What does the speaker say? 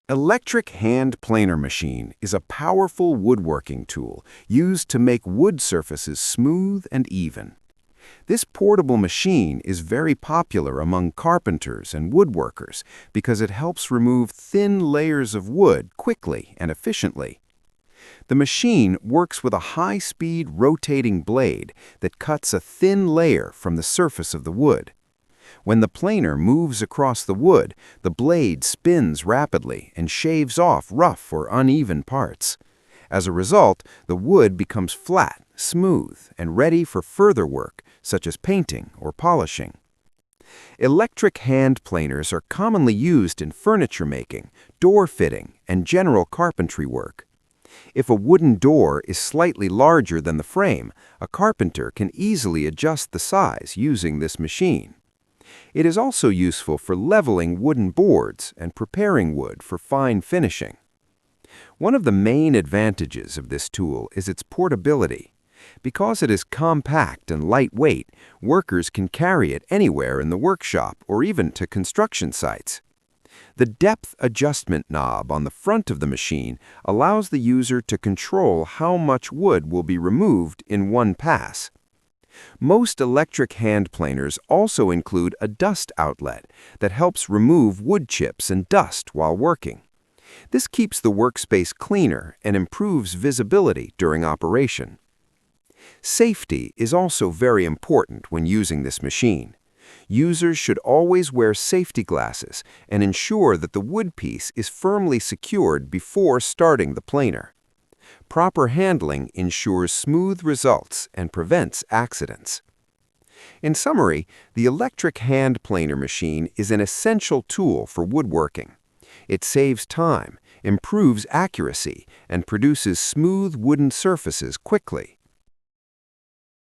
Electric hand planer machine is a powerful woodworking tool used to make wood surfaces smooth and even. This portable machine is very popular among carpenters and woodworkers because it helps remove thin layers of wood quickly and efficiently. The machine works with a high-speed rotating blade that cuts a thin layer from the surface of the wood. When the planer moves across the wood, the blade spins rapidly and shaves off rough or uneven parts. As a result, the wood becomes flat, smooth, and ready for further work, such as painting or polishing. Electric hand planers are commonly used in furniture making, door fitting, and general carpentry work. If a wooden door is slightly larger than the frame, a carpenter can easily adjust the size using this machine. It is also useful for leveling wooden boards and preparing wood for fine finishing. One of the main advantages of this tool is its portability. Because it is compact and lightweight, workers can carry it anywhere in the workshop or even to construction sites. The depth adjustment knob on the front of the machine allows the user to control how much wood will be removed in one pass. Most electric hand planers also include a dust outlet that helps remove wood chips and dust while working. This keeps the workspace cleaner and improves visibility during operation. Safety is also very important when using this machine. Users should always wear safety glasses and ensure that the wood piece is firmly secured before starting the planer. Proper handling ensures smooth results and prevents accidents. In summary, the electric hand planer machine is an essential tool for woodworking. It saves time, improves accuracy, and produces smooth wooden surfaces quickly.